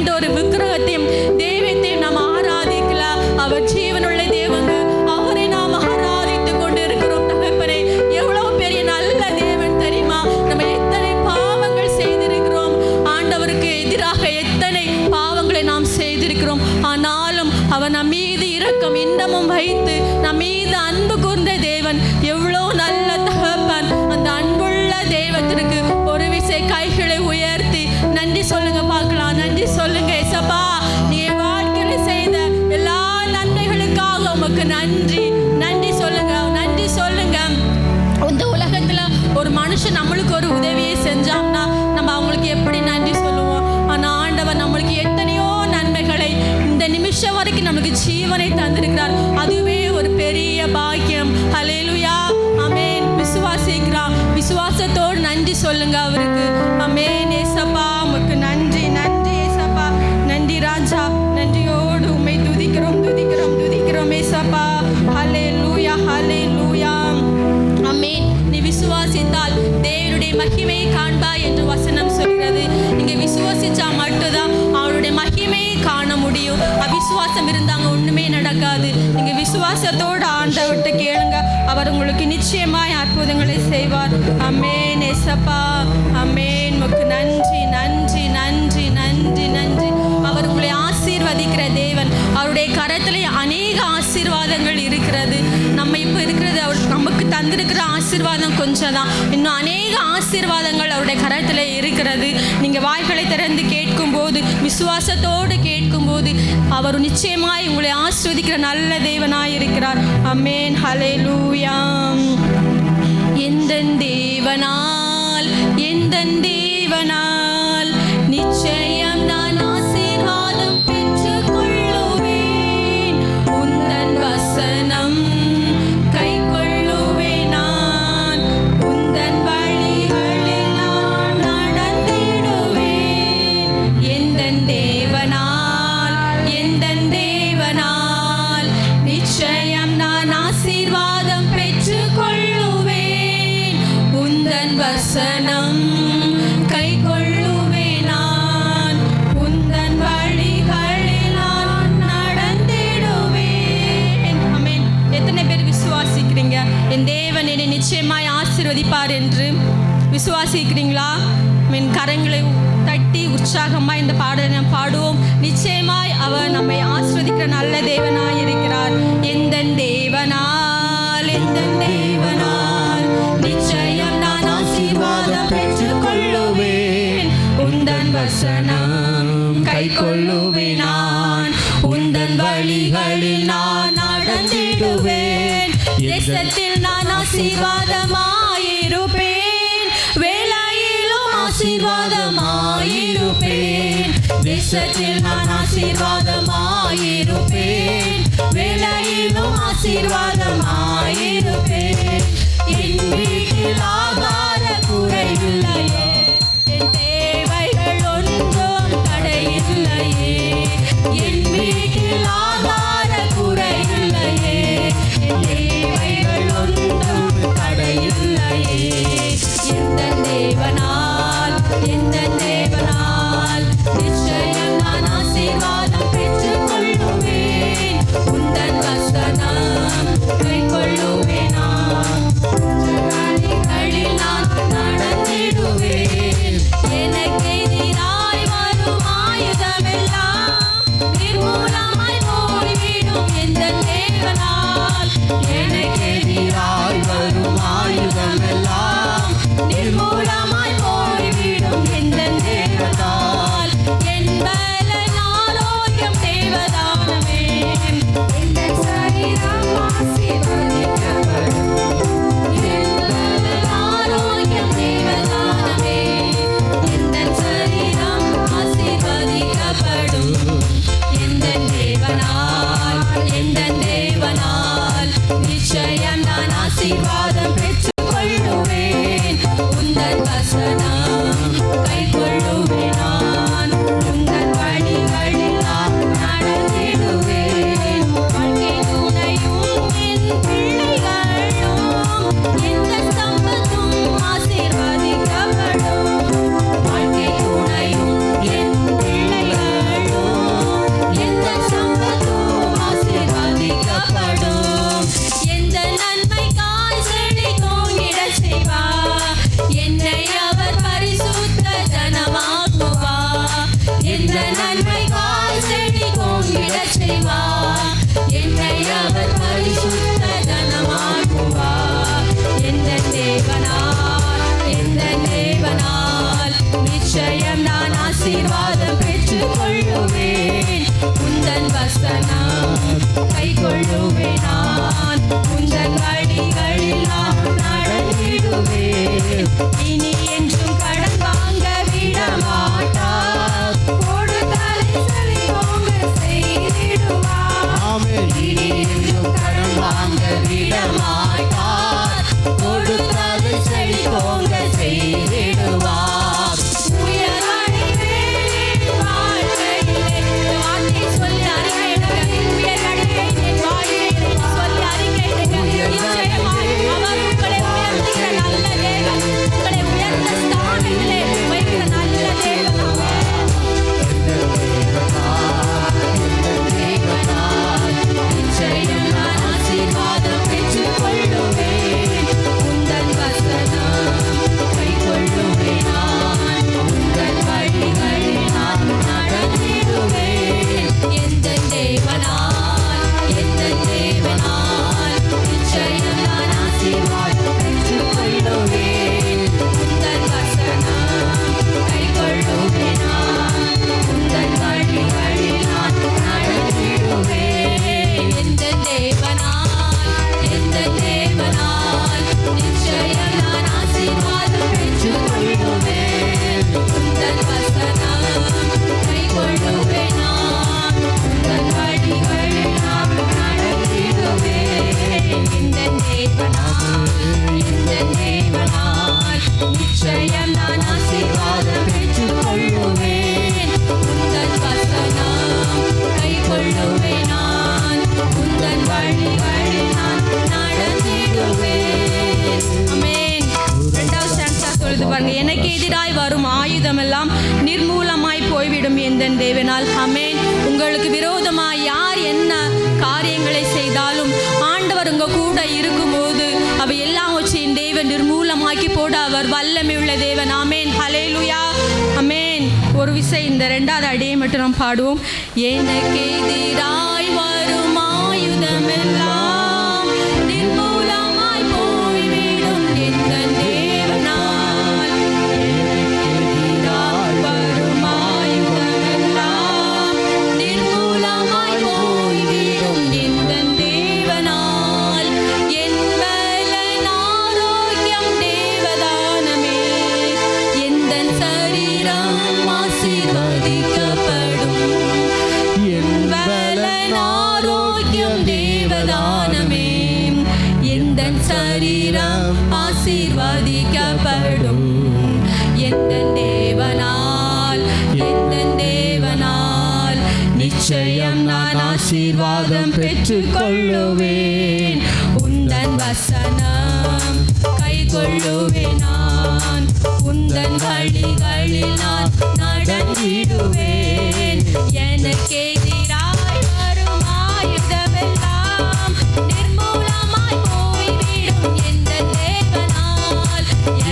எந்த ஒரு விக்கிரகத்தையும் தெய்வத்தையும் நாம் ஆராதிக்கலாம். அவர் ஜீவனுள்ள தேவங்க, அவரை நாம் ஆராதித்துக் கொண்டு இருக்கிறோம். தகப்பனே, எவ்வளவு பெரிய நல்ல தேவன் தெரியுமா? நம்ம எத்தனை பாவங்கள் செய்திருக்கிறோம், ஆண்டவருக்கு எதிராக எத்தனை பாவங்களை நாம் செய்திருக்கிறோம். ஆனாலும் அவர் நம் மீது இரக்கம் இன்னமும் வைத்து நம் மீது அன்பு கூர்ந்த தேவன். எவ்வளோ நல்ல தகப்பன். அந்த அன்புள்ள தெய்வத்திற்கு ஒரு விசை கைகளை உயர்த்தி நன்றி சொல்லுங்க பார்க்கலாம். நன்றி சொல்லுங்க ஏசப்பா, நீ வாழ்க்கையில செய்த எல்லா நன்மைகளுக்காக உமக்கு நன்றி. நன்றி சொல்லுங்க, நன்றி சொல்லுங்க. இந்த உலகத்துல ஒரு மனுஷன் நம்மளுக்கு ஒரு உதவியை செஞ்சாங்கன்னா நம்ம அவங்களுக்கு எப்படி நன்றி சொல்லுவோம்? ஆனா ஆண்டவர் நம்மளுக்கு எத்தனையோ நன்மைகளை இந்த நிமிஷம் வரைக்கும் நமக்கு ஜீவனை தந்திருக்கிறார். அதுவே ஒரு பெரிய பாக்கியம். ஹல்லேலூயா, ஆமென். விசுவாசிக்கிறான், விசுவாசத்தோடு நன்றி சொல்லுங்க அவருக்கு. ஆமென். ஏசப்பா உமக்கு நன்றி, நன்றி ஏசப்பா, நன்றி ராஜா. நன்றியோடு உம்மை துதிக்கிறோம், துதிக்கிறோம், துதிக்கிறோம் ஏசப்பா. ஹல்லேலூயா, ஹல்லேலூயா, ஆமென். நீ விசுவாசித்தால் தேவனுடைய மகிமையை காண்பாய் என்று வசனம் சொல்கிறது. நீங்க விசுவாசிச்சா மட்டும்தான் அவருடைய மகிமையை காண முடியும். அவிசுவாசம் இருந்தாங்க ஒண்ணுமே நடக்காது. நீங்க விசுவாசத்தோடு ஆண்டவர்கிட்ட கேளுங்க, அவர் உங்களுக்கு நிச்சயமாய் அற்புதங்களை செய்வார். ஆமென் ஏசப்பா, ஆமென். உமக்கு நன்றி, நன்றி, நன்றி, நன்றி, நன்றி. அவர் உங்களை ஆசீர்வதிக்கிற தேவன். அவருடைய கரத்திலே அநேக ஆசீர்வாதங்கள் இருக்கிறது. நம்ம இப்போ இருக்கிறது அவர் நமக்கு தந்திருக்கிற ஆசீர்வாதம் கொஞ்சம் தான். இன்னும் அநேக ஆசீர்வாதங்கள் அவருடைய கரத்திலே இருக்கிறது. நீங்கள் வாய்களை திறந்து கேட்கும்போது, விசுவாசத்தோடு கேட்கும்போது அவர் நிச்சயமாய் உங்களை ஆசீர்வதிக்கிற நல்ல தேவனாய் இருக்கிறார். ஆமென். ஹல்லேலூயா. எந்த தேவனால், எந்த தேவனால் நிச்சயம் நான் ஆசீர்வாதம் பெற்றுக் கொள்ளுவேன். உந்தன் வசனம் கை கொள்ளுவேன் நான். உந்தன் வழிகளில் நான் நடந்திடுவேன். எந்த தேவனால், எந்த தேவனால் நிச்சயம் நான் ஆசீர்வாதம் பெற்றுக் கொள்ளுவேன். உந்தன் வசனம் கை கொள்ளுவேன் நான். உந்தன் வழிகளில் நான் நடந்திடுவேன். ஆமென். எத்தனை பேர் விசுவாசிக்கிறீங்க என் தேவன் என்னை நிச்சயமாய் ஆசீர்வதிப்பார் என்று? விசுவாசிக்கிறீங்களா? என் கரங்களை தட்டி உற்சாகமாய் இந்த பாடலை பாடுவோம். நிச்சயமாய் அவர் நம்மை ஆசீர்வதிக்கிற நல்ல தேவனாய் இருக்கிறார். எந்த தேவனால், எந்த தேவனால் நிச்சயம் நான் ஆசீர்வாதம் பெற்றுக் கொள்ளுவேன். உந்தன் வசனம் கை கொள்ளுவேன் நான். உந்தன் வழிகளில் நான் நடந்திடுவேன். தேசத்தில் நான் ஆசீர்வாதமாயிருப்பேன். வேலையிலும் ஆசீர்வாதமாயிருப்பேன். தேசத்தில் நான் ஆசீர்வாதமாயிருப்பேன். வேலையிலும் ஆசீர்வாதமாயிருப்பேன். என் வீட்டில் ஆகார குறையில்லையே, என் தேவைகள் ஒன்றும் தடையில்லையே. என் வீட்டில் ஆகார குறையில்லையே, என் தேவைகள் ஒன்றும் தடையில்லையே. எந்த தேவனால், எந்த தேவனால் நிச்சயம் நான் ஆசீர்வாதம் பெற்றுக் கொள்ளுவேன். உந்தன் வசனம் கை கொள்ளுவேன் நான். வழிகளில் நான் நடந்திடுவேன். எனக்கு எதிராய் வரும் ஆயுதமெல்லாம் நிர்மூலமாய் போய்விடும். எந்த தேவனால் எனக்கு எதிராய் வரும் ஆயுதமெல்லாம் வசனம் கைக்கொள்ளுவேன் நான் உந்தன் வழிகளில் நான் நடந்திடுவேன் இனி என்றும் கடன் வாங்க விட மாட்டார் கொடுத்தலை செழித்தோங்க செய்திடுவார் இனி என்றும் கடன் வாங்க விட மாட்டார் கொடுத்தலை செழித்தோங்க செய்திடுவார் எனக்கு எதிராய் வரும் ஆயுதமெல்லாம் நிர்மூலமாய் போய்விடும் எந்தன் தேவனால். ஆமென். உங்களுக்கு விரோதமாய் யார் என்ன காரியங்களை செய்தாலும் ஆண்டவர் உங்க கூட இருக்கும்போது அவை எல்லாம் வச்சு என் தேவன் நிர்மூலமாக்கி போட அவர் வல்லமை உள்ள தேவன். ஆமென். ஹல்லேலூயா. ஆமென். ஒரு விசை இந்த 2வது அடியை மட்டும் நாம் பாடுவோம். எனக்கு எதிராய் வரும் ஆயுதமெல்லாம் நிர்மூலமாய் போய்விடும் எந்தன் தேவனால். வரும் ஆயுதமெல்லாம் நிர்மூலமாய் போய்விடும் எந்தன் தேவனால். என் பலன் ஆரோக்கியம் தேவதானமே எந்தன் சரீரம் ஆசீர்வதிக்கப்படும். என் பலன் ஆரோக்கியம் தேவதானமே எந்தன் சரீரம் ஆசீர்வதிக்கப்படும். எந்தன் தேவனால் எந்தன் தேவனால் நிச்சயம் நான் ஆசீர்வாதம் பெற்றுக்கொள்ளுவேன். உந்தன் வசனம் கைக்கொள்ளுவேன் நான் உந்தன் வழிகளில் நான் நடந்திடுவேன். எனக்கு எதிராய் வரும் ஆயுதமெல்லாம் நிர்மூலமாய் போய்விடும் எந்தன் தேவனால்.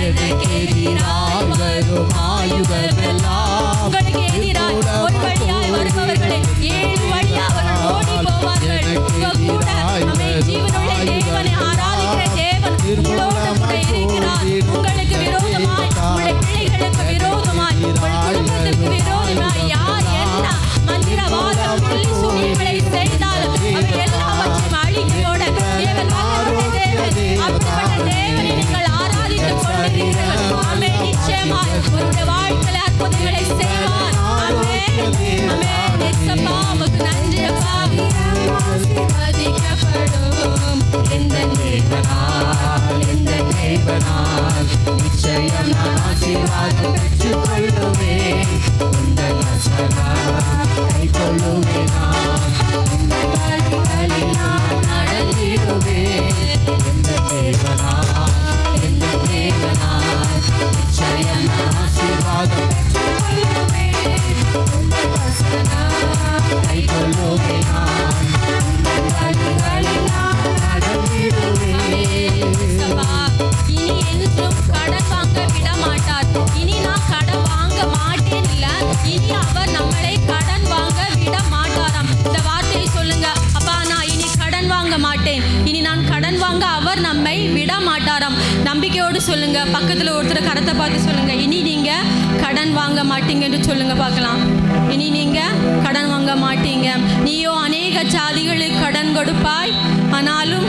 எனக்கு எதிராய் வரும் ஆயுதமெல்லாம் உங்களுக்கு எதிராய் ஒரு வழியாய் வருபவர்களை 7 வழியாக அவர்கள் ஓடி போவார்கள். உங்க கூட அவை ஜீவனுள்ள தேவனை ஆராதிக்கிற தேவன் உங்களோடு கூட இருக்கிறார். உங்களுக்கு விரோதமாய் உங்களுடைய பிள்ளைகளுக்கு விரோதமாய் உங்கள் குடும்பத்திற்கு விரோதமாய் யார் என்ன மந்திரவாதம் சொல்லி சூனியங்களை செய்தாலும் அவை எல்லாவற்றையும் அழிக்கையோட தேவன் வல்லவருடைய தேவன். அப்படிப்பட்ட தேவனை நீங்கள் ஆராதித்துக் கொண்டிருக்கிறீர்கள். ஆமென். நிச்சயமாய் உங்களுடைய வாழ்க்கையில் அற்புதங்களை செய்வார். ஆமென். ஆமென். இயேசுப்பா உமக்கு நன்றி அப்பா. ஆசீர்வதிக்கப்படும் எந்தன் தேவனால் எந்தன் தேவனால் நிச்சயம் நான் ஆசீர்வாதம் பெற்றுக்கொள்ளுவேன். உந்தன் வசனம் கைக்கொள்ளுவேன் நான் உந்தன் வழிகளில் நான் நடந்திடுவேன். எந்தன் தேவனால் எந்தன் தேவனால் நிச்சயம் நான் ஆசீர்வாதம் பெற்றுக்கொள்ளுவேன். உந்தன் வசனம் கைக்கொள்ளுவேன் நான் உந்தன் வழிகளில் நான் நடந்திடுவேன். இனி என்றும் கடன் வாங்க விட மாட்டார். இனி நான் கடன் வாங்க மாட்டேன் இல்ல, இனி அவர் நம்மளை கடன் வாங்க விட மாட்டாராம். இந்த வார்த்தையை சொல்லுங்க. அப்பா நான் இனி கடன் வாங்க மாட்டேன், இனி நான் கடன் வாங்க அவர் நம்மை விட மாட்டாராம். நம்பிக்கையோடு சொல்லுங்க. பக்கத்துல ஒருத்தர் கரத்தை பார்த்து சொல்லுங்க, இனி நீங்க கடன் வாங்க மாட்டீங்கன்னு சொல்லுங்க பார்க்கலாம். இனி நீங்க கடன் வாங்க மாட்டீங்க. நீயோ கொடுப்பாய், ஆனாலும்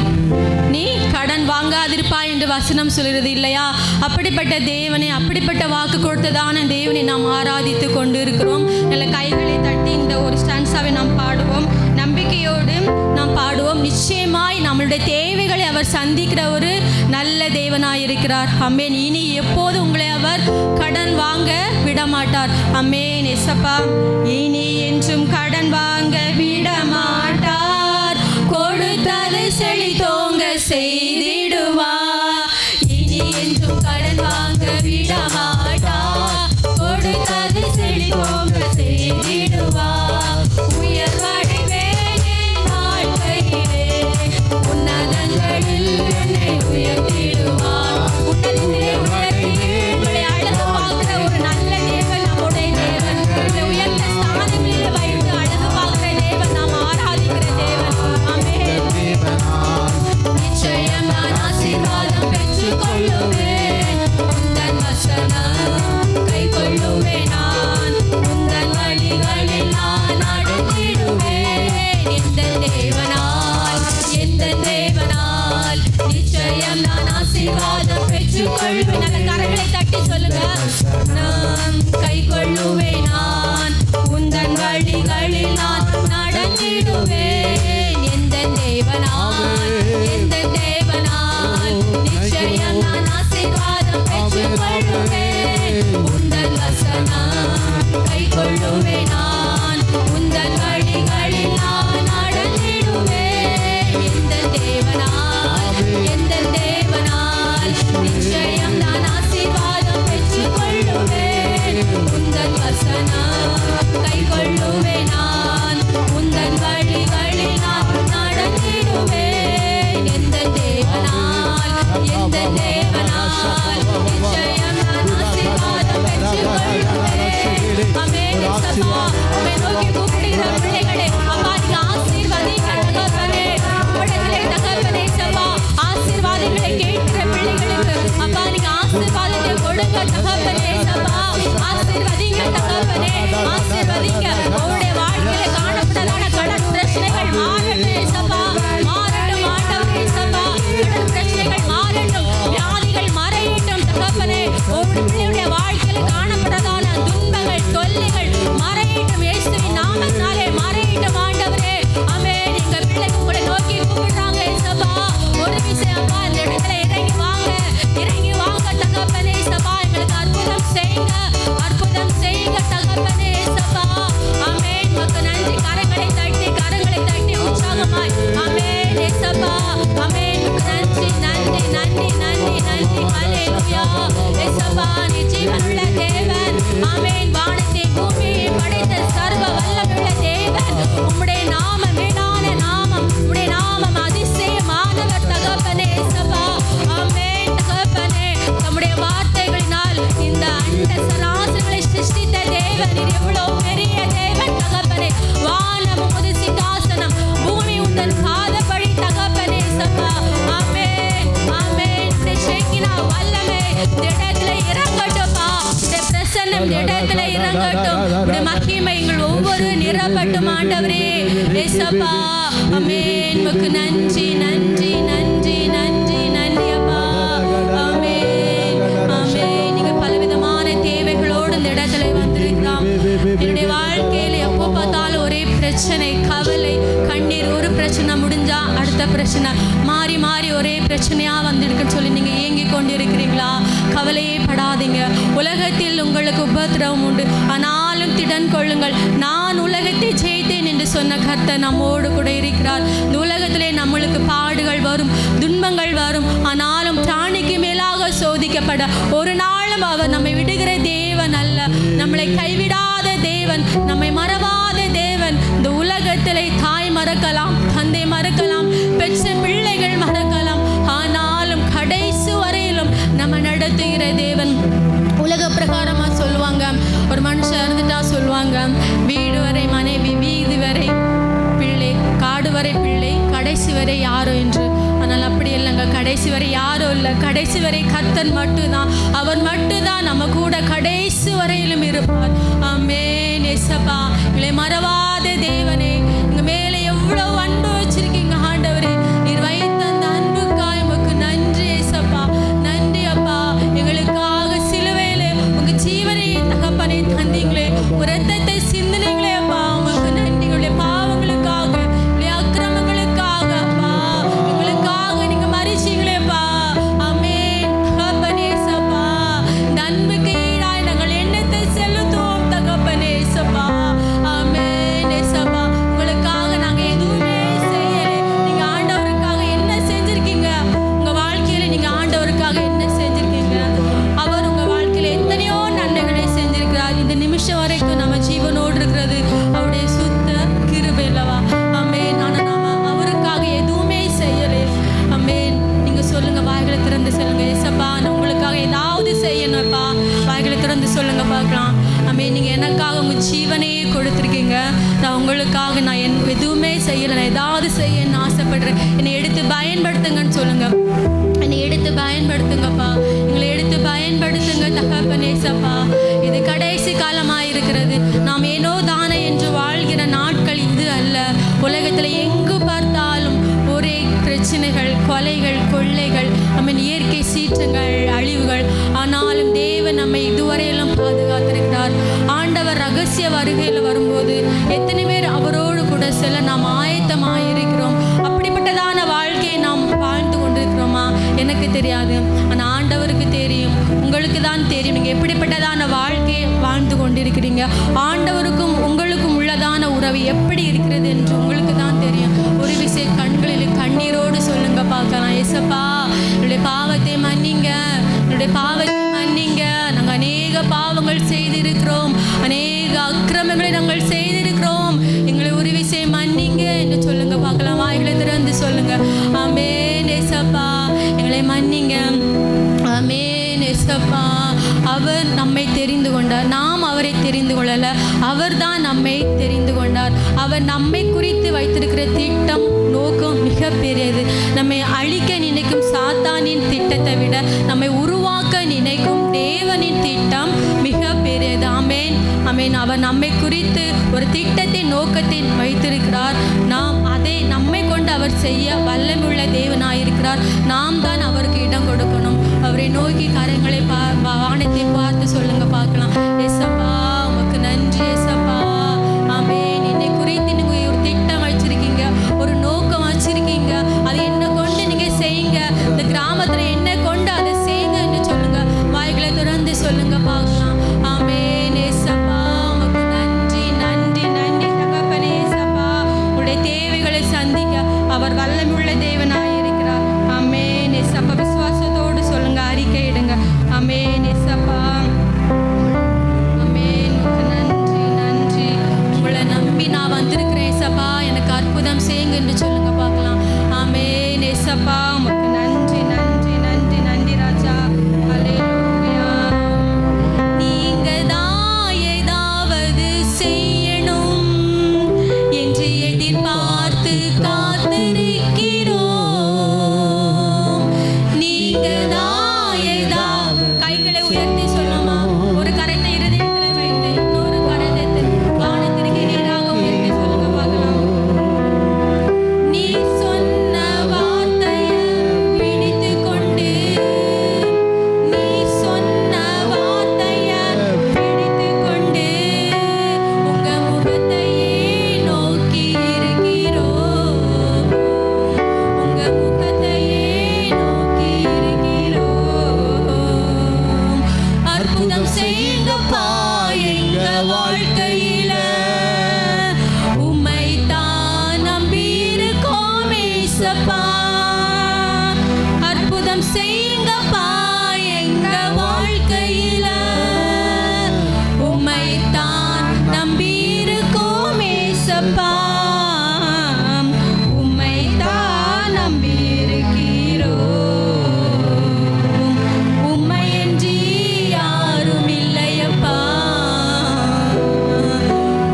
நீ கடன் வாங்காதிருப்பாய் என்று வசனம் சொல்கிறது இல்லையா? அப்படிப்பட்ட தேவனை, அப்படிப்பட்ட வாக்கு கொடுத்ததான தேவனை நாம் ஆராதித்து கொண்டு இருக்கிறோம். நல்ல கைகளை தட்டி இந்த ஒரு ஸ்டான்ஸாவை நாம் பாடுவோம், நம்பிக்கையோடு நாம் பாடுவோம். நிச்சயமாய் நம்மளுடைய தேவைகளை அவர் சந்திக்கிற ஒரு நல்ல தேவனாய் இருக்கிறார். ஆமென். இனி எப்போது உங்களை அவர் கடன் வாங்க விட மாட்டார். ஆமென். ஏசப்பா, இனி என்றும் கடன் வாங்க விட மாட்டார், கொடுத்தது செழித்தோங்க செய்திடுவார். இனி என்றும் கடன் வாங்க விட மாட்டார், கொடுத்தது செழித்தோங்க செய்திடுவார். உயர்வடைவேன் என் வாழ்க்கையிலே, உன்னதங்களில் என்னை உயர்த்திடுவார். உன்னதத்திலே உயர்த்தி உங்களை அழகு பார்க்கிற ஒரு நல்ல தேவன் நம்முடைய தேவன். உங்களை உயர்ந்த ஸ்தானங்களில் வைத்து அழகு பார்க்கிற தேவன், நாம் ஆராதிக்கிற தேவன். ஆமென். நிச்சயம் நான் ஆசீர்வாதம் பெற்றுக் கொள்ளுவேன், உந்தன் வசனம் கை கொள்ளுவேன். நான் உந்தன் வழிகளில் நான் நடந்திடுவேன். எந்த தேவனால், எந்த தேவனால் நிச்சயம் நான் ஆசீர்வாதம் பெற்றுக் கொள்வேன். நல்ல கரங்களை தட்டி சொல்லுங்க. நான் கை கொள்ளுவேன், நான் உந்தன் வழிகளில் நான் நடந்திடுவேன். எந்த தேவனால், எந்த தேவனால் நிச்சயம் நான் ஆசீர்வாதம் பெற்றுக் கொள்ளுவேன். உந்தன் வசனம் கை கொள்ளுவேன், நான் உந்தன் வழிகளில் நான் நடந்திடுவேன். எந்த தேவனால், எந்த தேவனால் நிச்சயம் நான் ஆசீர்வாதம் பெற்றுக் கொள்ளுவேன். உந்தன் வசனம் கை கொள்ளுவேன், நான் உந்தன் வழிகளில் நான் நடந்திடுவேன். எந்த தேவனால், எந்த தேவனால் நிச்சயம் நான் ஆசீர்வாதம் பெற்றுக் கொள்ளுவேன். ஆமென். ஏசப்பா, உம்மை நோக்கி கூப்பிடுகிற பிள்ளைகளே, அப்பா நீங்க ஆசீர்வதிங்க தகப்பனே. உம்மிடத்திலே தகப்பனே ஏசப்பா, ஆசீர்வாதங்களை கேட்கிற பிள்ளைகளுக்கு அப்பா நீங்க ஆசீர்வாதத்தை கொடுங்க தகப்பனே ஏசப்பா. ஆசீர்வதிங்க தகப்பனே, ஆசீர்வதிங்க. உங்களுடைய வாழ்க்கையில காணப்பட்டதான கடன் பிரச்சனைகள் மாறட்டும் ஏசப்பா, மாறட்டும் ஆண்டவரே ஏசப்பா. கடன் பிரச்சனைகள் மாறட்டும், வியாதிகள் மறையட்டும் தகப்பனே. உங்களுடைய பிள்ளையுடைய வாழ்க்கையில காணப்பட்டதான துன்பங்கள், தொல்லைகள் மறையட்டும் இயேசுவின் நாமத்தினாலே மறையட்டும் ஆண்டவரே. ஆமென். எங்க பிள்ளைங்க உங்களை நோக்கி கூப்பிடுறாங்க ஏசப்பா. ஒரு விஷயம் அப்பா, இந்த இடத்துல இறங்கி வாங்க, இறங்கி வாங்க தகப்பனே ஏசப்பா. எங்களுக்கு அற்புதம் செய்யுங்க, அற்புதம் செய்யுங்க தகப்பனே ஏசப்பா. ஆமென். உமக்கு நன்றி. கரங்களை தட்டி உற்சாகமாய் ஆமென் ஏசப்பா. ஆமென். உமக்கு நன்றி, நன்றி, நன்றி, நன்றி, நன்றி. ஹல்லேலூயா. ஏசப்பா, நீ ஜீவனுள்ள தேவன். ஆமென். வானத்தை பூமியை படைத்த சர்வ வல்லமையுள்ள தேவன். உம்முடைய நாமம் மேலான நாமம், உம்முடைய நாமம் அதிசயமானவர் தகப்பனே ஏசப்பா. ஆமென் தகப்பனே. தம்முடைய வார்த்தைகளினால் இந்த அண்ட சராசரங்களை சிருஷ்டித்த தேவன். நீர் எவ்வளவு பெரிய தேவன் தகப்பனே. வானம் உமது சிங்காசனம், பூமி உந்தன் பாதப்படி தகப்பனே ஏசப்பா. ஆமென், ஆமென். இந்த ஷேக்கினா வல்லமை இந்த இடத்துல இறங்கட்டும்பா. இந்த பிரசன்னம் இந்த இடத்துல இறங்கட்டும். இந்த மகிமை எங்கள் ஒவ்வொரு நிரப்பட்டும் ஆண்டவரே ஏசப்பா. ஆமென். உமக்கு நன்றி, நன்றி, நன்றி, நன்றி, நன்றி அப்பா. ஆமென், ஆமென். நீங்க பலவிதமான தேவைகளோடு இந்த இடத்துல வந்திருக்கலாம். என்னுடைய வாழ்க்கையில எப்போ பார்த்தாலும் ஒரே பிரச்சனை, கவலை, கண்ணீர். ஒரு பிரச்சனை முடிஞ்சா அடுத்த பிரச்சனை, மாறி மாறி ஒரே பிரச்சனையா வந்திருக்குன்னு சொல்லி நீங்க ஏங்கி கொண்டு இருக்கிறீங்களா? கவலையே படாதீங்க. உலகத்தில் உங்களுக்கு உபத்திரவம் உண்டு, ஆனாலும் திடன் கொள்ளுங்கள். நான் உலகத்தை ஜெயித்தேன் என்று சொன்ன கர்த்தர் நம்மோடு கூட இருக்கிறார். இந்த உலகத்திலே நம்மளுக்கு பாடுகள் வரும், துன்பங்கள் வரும், ஆனாலும் பிராணிக்கு மேலாக சோதிக்கப்பட ஒரு நாளும் அவர் நம்மை விடுகிற தேவன் அல்ல. நம்மளை கைவிடாத தேவன், நம்மை மறவாத தேவன். இந்த உலகத்திலே தாய் மறக்கலாம், தந்தை மறக்கலாம், பெற்ற பிள்ளைகள் மறக்கலாம், ஆனாலும் கடைசி வரையிலும் நம்ம நடத்துகிற தேவன். உலக பிரகாரமா சொல்லுவாங்க, ஒரு மனுஷன் இருந்துட்டா சொல்லுவாங்க, வீடு வரை மனைவி, வீதி வரை பிள்ளை, காடு வரை பிள்ளை, கடைசி வரை யாரோ என்று. ஆனால் அப்படி இல்லைங்க, கடைசி வரை யாரும் இல்லை. கடைசி வரை கர்த்தர் மட்டும்தான். அவர் மட்டும்தான் நம்ம கூட கடைசி வரையிலும் இருப்பார். ஆமென். ஏசப்பா, எங்களை மறவாத தேவனே, எங்க மேலே எவ்வளவு அன்பு வச்சிருக்கீங்க உங்களுக்காக நான் எதுவுமே செய்யலை, நான் ஏதாவது செய்யன்னு ஆசைப்படுறேன், என்னை எடுத்து பயன்படுத்துங்கன்னு சொல்லுங்க. என்னை எடுத்து பயன்படுத்துங்கப்பா, எங்களை எடுத்து பயன்படுத்துங்க தகப்பனே. ஏசப்பா, இது கடைசி காலமாக இருக்கிறது. நாம் ஏனோ தானே என்று வாழ்கிற நாட்கள் இது அல்ல. உலகத்தில் எங்கு பார்த்தாலும் ஒரே பிரச்சனைகள், கொலைகள், கொள்ளைகள், நம்ம இயற்கை சீற்றங்கள், அழிவுகள். ஆனாலும் தேவன் நம்மை இதுவரையிலும் பாதுகாத்திருக்கிறார். ஆண்டவர் ரகசிய வருகையில் வரும்போது எத்தனை பேர் அவரோடு கூட செல்ல நாம் ஆயத்தமாக இருக்கிறோம்? அப்படிப்பட்டதான வாழ்க்கையை நாம் வாழ்ந்து கொண்டிருக்கிறோமா? எனக்கு தெரியாது, ஆனால் ஆண்டவருக்கு தெரியும். உங்களுக்கு தான் தெரியும் நீங்கள் எப்படிப்பட்டதான வாழ்க்கையை வாழ்ந்து கொண்டிருக்கிறீங்க. ஆண்டவருக்கும் உங்களுக்கும் உள்ளதான உறவு எப்படி இருக்கிறது என்று உங்களுக்கு தான் தெரியும். ஒரு விஷயம் கண்களில் கண்ணீரோடு சொல்லுங்க பார்க்கலாம். ஏசப்பா, என்னுடைய பாவத்தை மன்னிங்க, என்னுடைய பாவத்தை மன்னிங்க. நாங்கள் அநேக பாவங்கள் செய்திருக்கிறோம், அநேக அக்கிரமங்களை நாங்கள் செய்திருக்கிறோம், எங்களை ஒரு விஷயம் மன்னிங்க என்று சொல்லுங்க பார்க்கலாம். வாய்களை திறந்து சொல்லுங்க. ஆமென் ஏசப்பா, எங்களை மன்னிங்க. ஆமென் ஏசப்பா. அவர் நம்மை தெரிந்து கொண்டார், நாம் அவரை தெரிந்து கொள்ளல, அவர் தான் நம்மை தெரிந்து கொண்டார். அவர் நம்மை குறித்து வைத்திருக்கிற திட்டம், நோக்கம் மிக பெரியது. நம்மை அழிக்க நினைக்கும் சாத்தானின் திட்டத்தை விட நம்மை உருவாக்க நினைக்கும் தேவனின் திட்டம் மிக பெரியது. ஆமென் ஆமென். அவர் நம்மை குறித்து ஒரு திட்டத்தை, நோக்கத்தை வைத்திருக்கிறார். நாம் அதை நம்மை கொண்டு அவர் செய்ய வல்லமுள்ள தேவனாயிருக்கிறார். நாம் தான் அவருக்கு இடம் கொடுக்கணும். அவரை நோக்கி கரங்களை வானத்தை பார்த்து சொல்லுங்க பார்க்கலாம். ஏசப்பா, உமக்கு நன்றி ஏசப்பா. ஆமென். என்னை குறித்து நீங்க ஒரு திட்டம் வச்சிருக்கீங்க, ஒரு நோக்கம் வச்சிருக்கீங்க. அதை என்ன கொண்டு நீங்க செய்யுங்க. இந்த கிராமத்துல என்ன கொண்டு அதை செய்யுங்க என்று சொல்லுங்க. வாய்களை திறந்து சொல்லுங்க பார்க்கலாம். ஆமென் ஏசப்பா, உமக்கு நன்றி நன்றி நன்றி தகப்பனே. ஏசப்பா, உங்களுடைய தேவைகளை சந்திக்க அவர் வல்லமுள்ள தேவனாய் இருக்கிறார். ஆமென் ஏசப்பா. விசுவாசத்தோடு சொல்லுங்க, அறிக்கையிடுங்க. ஆமென் ஏசப்பா. ஆமென். நன்றி நன்றி. உங்களை நம்பி நான் வந்திருக்கிறேன் ஏசப்பா, எனக்கு அற்புதம் செய்யுங்க என்று சொல்லுங்க பார்க்கலாம். ஆமென் ஏசப்பா, உமக்கு நன்றி நன்றி நன்றி நன்றி ராஜா. அல்லேலூயா. நீங்க தான் ஏதாவது செய்யணும் என்று எதிர்பார்த்து காத்திருக்கிறோம். நீங்க தான் ஏதாவது, கைகளை உயர்த்தி சொல்லுமா. ஒரு கரத்தை இருதயத்தில் வைத்து இன்னொரு கரத்தை வானத்திற்கு நேராக உயர்த்தி சொல்லுங்க பார்க்கலாம். நீ சொன்ன வார்த்தையை பிடித்து கொண்டு, நீ சொன்ன வார்த்தையை பிடித்து கொண்டு உங்க முகத்தையே நோக்கி இருக்கிறோம். உங்க முகத்தையே நோக்கி இருக்கிறோம். அற்புதம் செய்யுங்கப்பா எங்க வாழ்க்கையில, உம்மை தான் நம்பி இருக்கோம் ஏசப்பா. அற்புதம் செய்யுங்கப்பா எங்க வாழ்க்கையில, உம்மை தான் நம்பி இருக்கோம் ஏசப்பா. உம்மை தான் நம்பி இருக்கிறோம். உம்மையன்றி யாரும் இல்லையப்பா.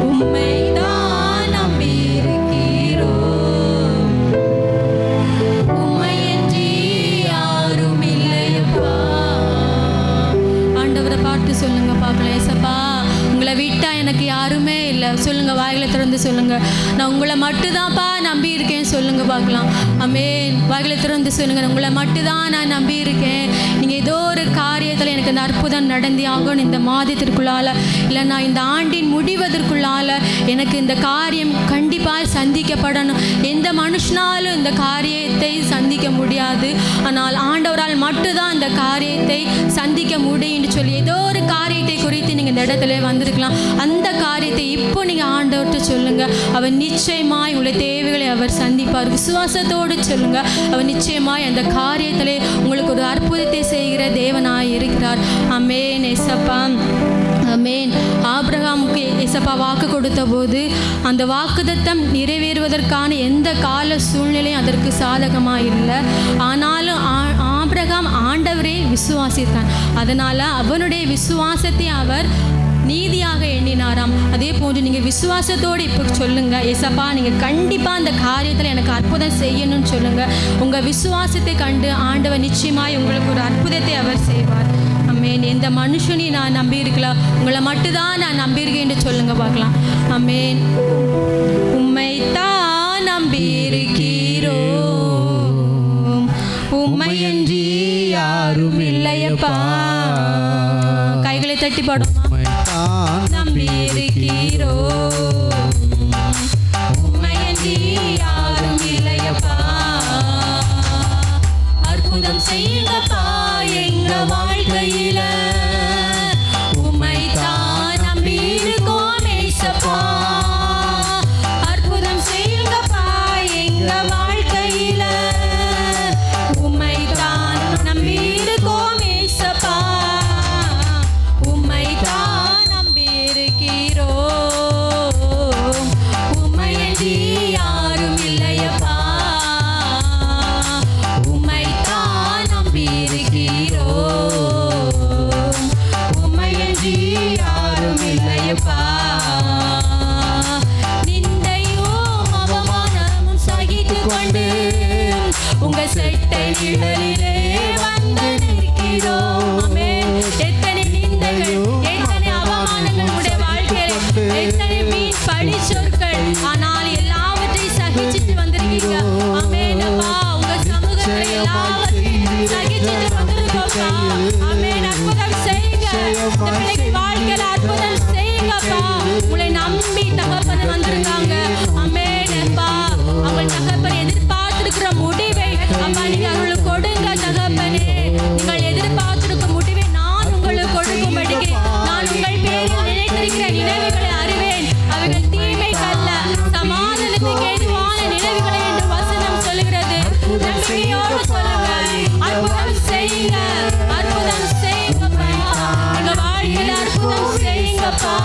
உம்மை தான் நம்பி இருக்கிறோம். உம்மையன்றி யாரும் இல்லையப்பா. ஆண்டவரை பார்த்து சொல்லுங்க பார்க்கலாம். ஏசப்பா, உங்களை விட்டா எனக்கு யாருமே இல்லை. சொல்லுங்க, வாய்களை திறந்து சொல்லுங்க. நான் உங்களை மட்டும்தான்ப்பா நம்பி இருக்கேன் சொல்லுங்க பார்க்கலாம். ஆமென். வாய்களை திறந்து சொல்லுங்க. உங்களை மட்டும்தான் நான் நம்பி இருக்கேன். நீங்கள் ஏதோ ஒரு காரியத்தில் எனக்கு இந்த அற்புதம் நடந்தே ஆகணும், இந்த மாதத்திற்குள்ளால, இல்லைன்னா இந்த ஆண்டின் முடிவதற்குள்ளால எனக்கு இந்த காரியம் கண்டிப்பாக சந்திக்கப்படணும். எந்த மனுஷனாலும் இந்த காரியத்தை சந்திக்க முடியாது, ஆனால் ஆண்டவரால் மட்டும்தான் இந்த காரியத்தை சந்திக்க முடியும்னு சொல்லி ஏதோ ஒரு காரியத்தை குறித்து நீங்கள் இந்த இடத்துல வந்திருக்கலாம். அந்த காரியத்தை இப்போ நீங்கள் ஆண்டவர்கிட்ட சொல்லுங்க. அவர் நிச்சயமாய் உள்ள தேவைகளை அவர் சந்திப்பார். விசுவாசத்தோடு சொல்லுங்க. அவர் நிச்சயமாய் அந்த காரியத்திலே உங்களுக்கு ஒரு அற்புதத்தை செய்கிற தேவனாய் இருக்கிறார். ஆமென் ஏசப்பா. ஆமென். ஆபிரகாமுக்கு ஏசப்பா வாக்கு கொடுத்த போது அந்த வாக்குத்தத்தம் நிறைவேறுவதற்கான எந்த கால சூழ்நிலையும் அதற்கு சாதகமாக இல்லை. ஆனாலும் ஆபிரகாம் ஆண்டவரே விசுவாசித்தான். அதனால் அவனுடைய விசுவாசத்தை அவர் நீதியாக எண்ணினாராம். அதே போன்று நீங்கள் விசுவாசத்தோடு இப்போ சொல்லுங்க, ஏசப்பா நீங்கள் கண்டிப்பாக அந்த காரியத்தில் எனக்கு அற்புதம் செய்யணும்னு சொல்லுங்க. உங்கள் விசுவாசத்தை கண்டு ஆண்டவர் நிச்சயமாய் உங்களுக்கு ஒரு அற்புதத்தை அவர் செய்வார். அமேன். எந்த மனுஷனையும் நான் நம்பி இருக்கலாம், உங்களை மட்டும்தான் நான் நம்பியிருக்கேன் என்று சொல்லுங்க பார்க்கலாம். அமேன். உம்மைத்தான் நம்பியிருக்கிறோம், உம்மையன்றி யாரும் இல்லையப்பா. கைகளை தட்டி பாடுமா. நம்பியிருக்கிறோம், உம்மையன்றி யாரும் இல்லையப்பா. அற்புதம் செய்யுங்கப்பா எங்க வாழ்க்கையில, உம்மைத்தான் நம்பியிருக்கோம் ஏசப்பா. அற்புதம் செய்யுங்கப்பா எங்க வாழ்க்கையில, உம்மைத்தான் நம்பியிருக்கோம் ஏசப்பா. உம்மைத்தான் நம்பியிருக்கிறோம், உம்மையன்றி யாரும் இல்லையப்பா. உம்மைத்தான் நம்பியிருக்கிறோம், உம்மையன்றி யாரும் இல்லையப்பா. நிந்தையும் அவமானமும் சகித்துக் கொண்டு உங்க செட்டை நிழலிலே வந்து நிற்கிறோம். ஆமென். எத்தனை நிந்தைகள், எத்தனை அவமானங்கள் உடைய வாழ்க்கையில், எத்தனை வீண் பழி சொற்கள், ஆனால் எல்லாவற்றையும் சகிச்சுட்டு வந்திருக்கீங்க. ஆமென் அப்பா. உங்க சமூகத்தில் எல்லாவற்றையும் சகிச்சுட்டு வந்திருக்கோம்ப்பா. ஆமென். அற்புதம் செய்யுங்க, இந்த பிள்ளைக்கு வாழ்க்கையில அற்புதம் செய்யுங்கப்பா. உங்களை நம்பி தகப்பனை வந்திருக்காங்க. ஆமென் அப்பா. அவங்க தகப்பனை எதிர்பார்த்திருக்கிற முடிவை அப்பா நீங்க அவங்களுக்கு கொடுங்க தகப்பனே. நீங்கள் எதிர்பார்த்திருக்கும் முடிவை நான் உங்களுக்கு கொடுக்கும்படிக்கு நான் உங்கள் பேரில் நினைத்திருக்கிற நினைவுகளை அறிவேன். அவைகள் தீமைக்கல்ல, சமாதானத்துக்கு ஏதுவான நினைவுகளை என்று வசனம் சொல்லுகிறது. நம்பிக்கையோடு சொல்லுங்க, அற்புதம் செய்யுங்க, அற்புதம் செய்யுங்கப்பா. எங்க வாழ்க்கையில அற்புதம் செய்யுங்கப்பா.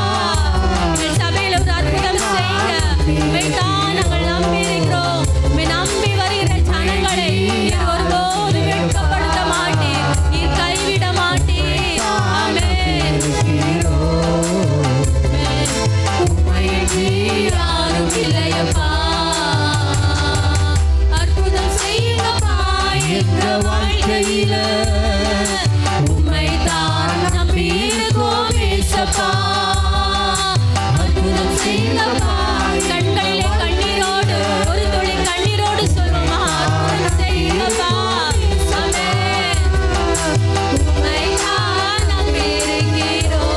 எங்கள் சபையில ஒரு அற்புதம் செய்யுங்க. இவைதான் நாங்கள் நம்பி இருக்கிறோம். நம்பி வருகிற ஜனங்களை நீர் ஒருபோதும் வெட்கப்படுத்த மாட்டீர், நீர் கைவிட மாட்டீர். ஆமென். உம்மையன்றி யாரும் இல்லையப்பா. அற்புதம் செய்யுங்கப்பா எங்க வாழ்க்கையில, உம்மைத்தான் நம்பியிருக்கோம் ஏசப்பா. அற்புதம் செய்யுங்கப்பா. கண்களிலே கண்ணீரோடு, ஒரு துளி கண்ணீரோடு சொல்லுமா, அற்புதம் செய்யுங்கப்பா. ஆமென். உம்மைத்தான் நம்பியிருக்கிறோம்,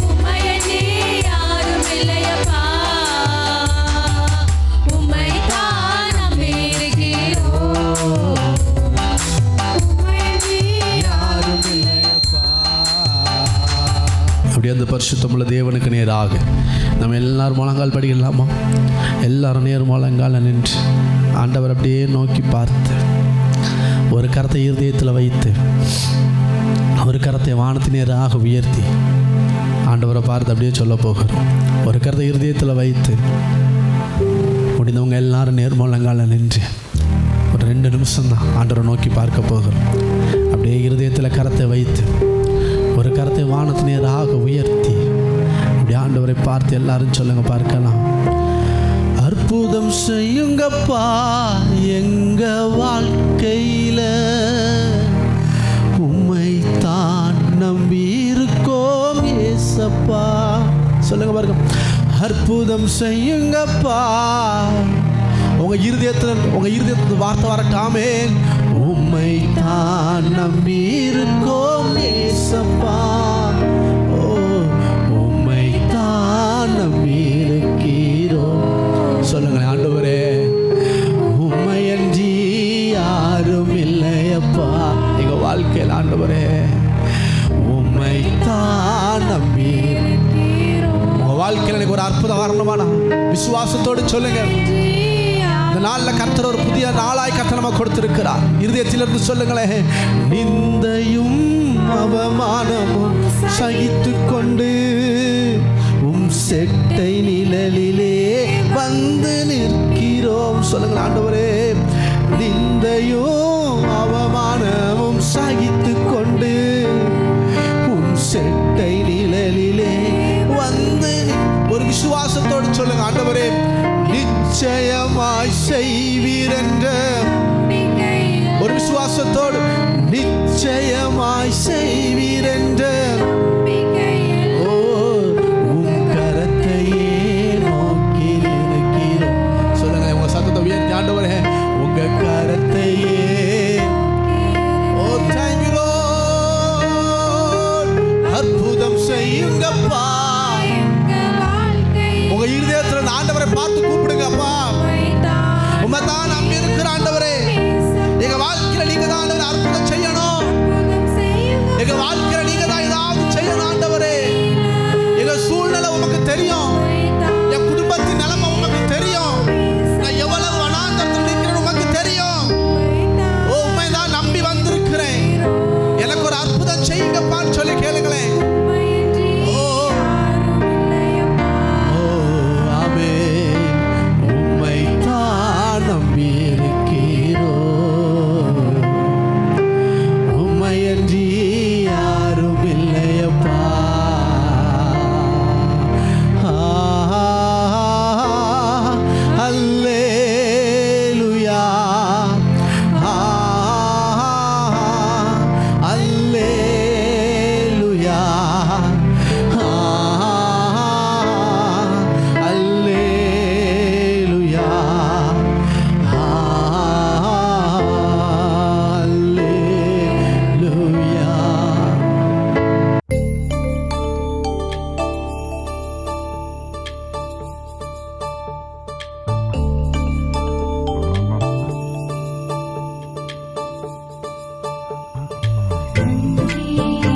உம்மையன்றி யாரும் இல்லையப்பா. உம்மைத்தான் நம்பியிருக்கிறோம், உம்மையன்றி யாரும் இல்லையப்பா. அப்படியே அந்த பரிசுத்தமுள்ள தேவனுக்கு நேராக நம்ம எல்லாரும் முழங்கால் படிக்கலாமா? எல்லாரும் நேர் முழங்கால் நின்று ஆண்டவர் அப்படியே நோக்கி பார்த்து, ஒரு கரத்தை இருதயத்தில் வைத்து, ஒரு கரத்தை வானத்தின் நேராக உயர்த்தி ஆண்டவரை பார்த்து அப்படியே சொல்ல போகிறோம். ஒரு கரத்தை இருதயத்தில் வைத்து முடிந்தவங்க எல்லாரும் நேர் முழங்கால் நின்று ஒரு 2 நிமிஷம் தான் ஆண்டவரை நோக்கி பார்க்க போகிறோம். அப்படியே இருதயத்தில் கரத்தை வைத்து, ஒரு கரத்தை வானத்தின் நேராக உயர்த்தி அப்படி ஆண்டவரை பார்த்து எல்லாரும் சொல்லுங்க பார்க்கலாம். அற்புதம் செய்யுங்கப்பா எங்க வாழ்க்கையில, உம்மைத்தான் நம்பி இருக்கோம் ஏசப்பா. சொல்லுங்க பாருங்க. அற்புதம் செய்யுங்கப்பா. உங்க இருதயத்தில் வார்த்தை வரட்டாமே. உம்மைத்தான் நம்பி இருக்கோம் ஏசப்பா. ஓ, உம்மைத்தான் நம்பி இருக்கிறோம். சொல்லுங்களேன். ஆண்டவரே, உம்மையன்றி யாரும் இல்லையப்பா எங்க வாழ்க்கையில். ஆண்டவரே, உம்மைத்தான் நம்பி. உங்க வாழ்க்கையில் எனக்கு ஒரு அற்புதம் வரணுமானா விசுவாசத்தோடு சொல்லுங்க. இந்த நாளில் கர்த்தர் ஒரு புதிய நாளாய் கர்த்தர் நம்ம கொடுத்திருக்கிறார். இருதயத்திலிருந்து சொல்லுங்களேன். நிந்தையும் அவமானமும் சகித்து கொண்டு உம் செட்டை நிழலிலே வந்து நிற்கிறோம். சொல்லுங்கள் ஆண்டவரே. நிந்தையும் அவமானமும் சகித்து கொண்டு உம் செட்டை விசுவாசத்தோடு சொல்லுங்க, ஆண்டவரே நிச்சயமாய் செய்வீர் என்ற ஒரு விசுவாசத்தோடு, நிச்சயமாய் செய்வீர் என்ற